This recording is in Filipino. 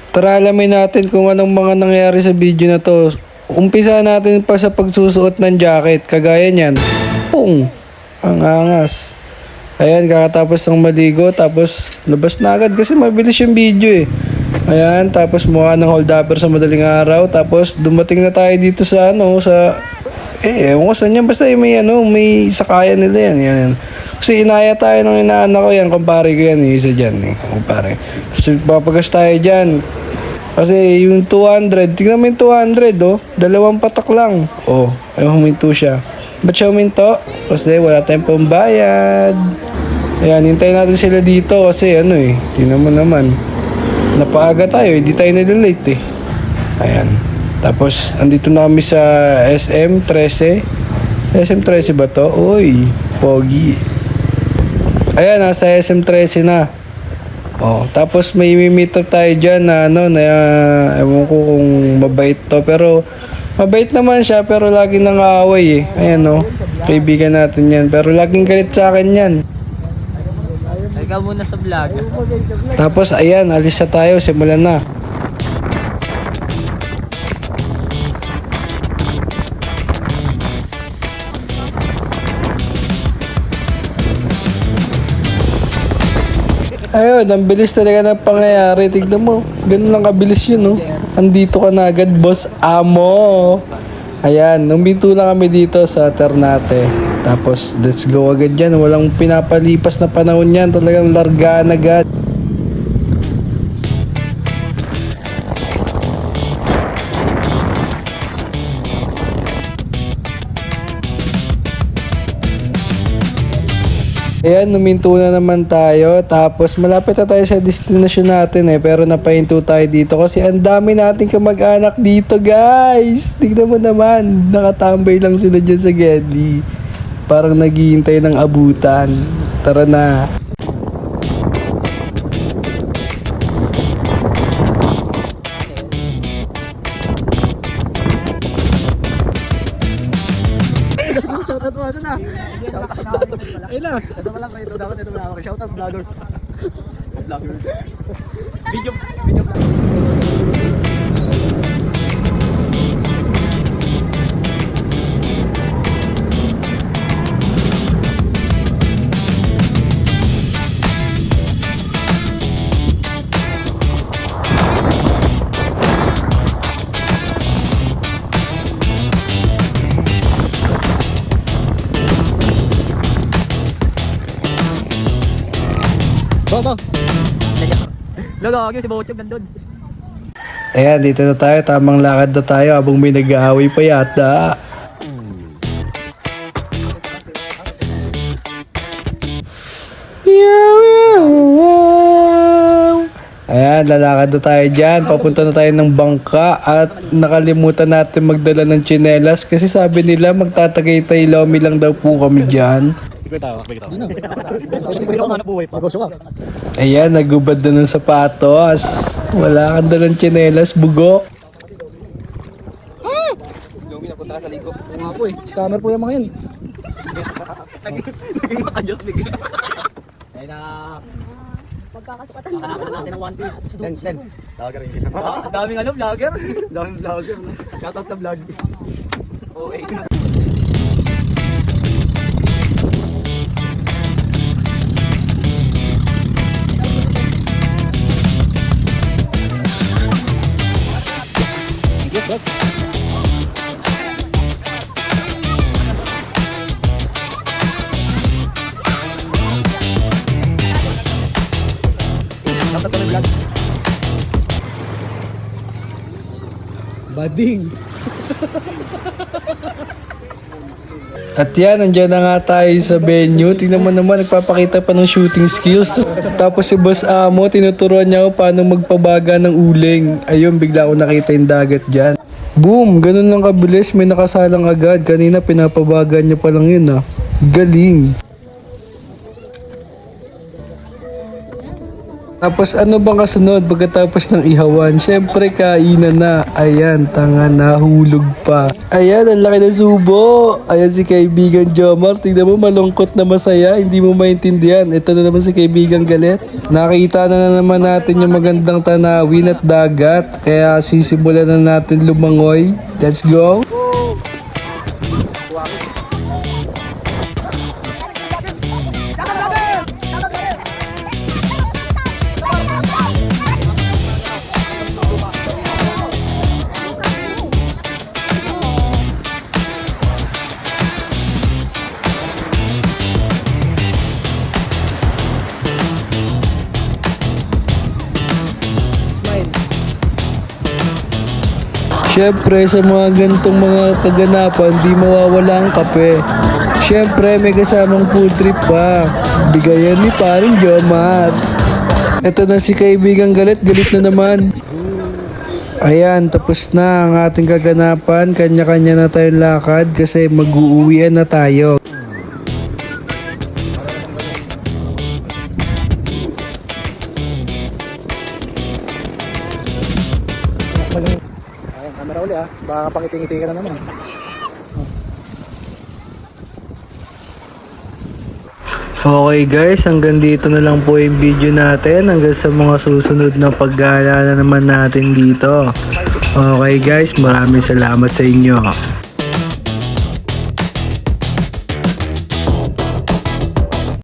Tara, alamin natin kung anong mga nangyari sa video na to. Umpisa natin pa sa pagsusuot ng jacket. Kagaya niyan. Pung! Ang angas. Ayan, kakatapos ng maligo. Tapos, labas na agad kasi mabilis yung video eh. Ayan, tapos mukha ng hold-upper sa madaling araw. Tapos, dumating na tayo dito sa ewan ko saan yan. Basta may sakayan nila yan. Yan. Kasi inaya tayo ng inaanak ko yan. Kumpare ko yan. Yung isa dyan eh. Kumpare. Tapos, papagas tayo dyan. Kasi yung 200, tingnan mo yung 200 oh. 2 patak lang. Oh, ay huminto siya. Ba't siya huminto? Kasi wala tayong pambayad. Ayan, hintayin natin sila dito kasi tingnan mo naman. Napaaga tayo, hindi tayo nalilate eh. Ayan. Tapos, andito na kami sa SM13. SM13 ba to? Uy, pogi. Ayan, nasa SM13 na. Oh, tapos may meet up tayo dyan na ewan ko kung mabait to, pero mabait naman siya, pero laging nangaaway eh. Ayan kaibigan natin yan, pero laging galit sa akin yan. Ikaw muna sa vlog. Tapos ayan, alis na tayo, simulan na. Ayun, ang bilis talaga ng pangyayari. Tignan mo, ganun lang kabilis yun, Andito ka na agad, Boss Amo. Ayan, numbito lang kami dito sa Ternate. Tapos, let's go agad dyan. Walang pinapalipas na panahon yan. Talagang largaan agad. Ayan, numinto na naman tayo. Tapos malapit na tayo sa destination natin eh. Pero napahinto tayo dito kasi ang dami nating kamag-anak dito, guys. Tignan mo naman. Nakatambay lang sila dyan sa Gedli. Parang naghihintay ng abutan. Tara na. Shoutout mo ito na. Ayun na. Ito pa lang kayo. Ito pa lang. Shoutout vlogger. Vlogger. Video. Bang. Logo, si Bochog nandun. Ayan, dito na tayo. Tamang lakad na tayo habang may nag-aaway pa yata. Ayan, lalakad na tayo dyan. Papunta na tayo ng bangka at nakalimutan natin magdala ng tsinelas kasi sabi nila magtatagay-tay lomi lang daw po kami dyan. Ayan, nagubad na ng sapatos. Wala kang dalang tsinelas, bugok. Lomi na punta sa ligo. Nga po eh, scammer po yung mga yan. Naging makajos bigla. Kaya na... Pagkakasukatan na natin ng One Piece. Sen. Vlogger rin. Ang daming vlogger. Daming vlogger. Shoutout sa vlog. Okay. Bading. At yan, nandiyan na nga tayo sa venue. Tingnan mo naman, nagpapakita pa ng shooting skills. Tapos si Boss Amo, tinuturuan niya ako paano magpabaga ng uling. Ayun, bigla ko nakita yung dagat dyan. Boom! Ganun lang kabilis, may nakasalang agad. Kanina pinapabaga niya pa lang yun ah. Galing! Tapos ano bang kasunod pagkatapos ng ihawan? Siyempre kainan na. Ayan, tanga nahulog pa. Ayan, ang laki ng subo. Ayan si kaibigan Jomar. Tingnan mo malungkot na masaya. Hindi mo maintindihan. Ito na naman si kaibigan Galit. Nakita na naman natin yung magandang tanawin at dagat. Kaya sisimulan na natin lumangoy. Let's go. Siyempre sa mga ganitong mga kaganapan, di mawawala ang kape. Siyempre may kasamang food trip pa. Bigayan ni paring Jomar. Ito na si kaibigang Galit, galit na naman. Ayan, tapos na ang ating kaganapan. Kanya-kanya na tayong lakad kasi mag-uuwian na tayo. Ayan, camera uli ah. Baka pakitingiti ka na naman. Okay guys, hanggang dito na lang po yung video natin. Hanggang sa mga susunod na paggala na naman natin dito. Okay guys, maraming salamat sa inyo.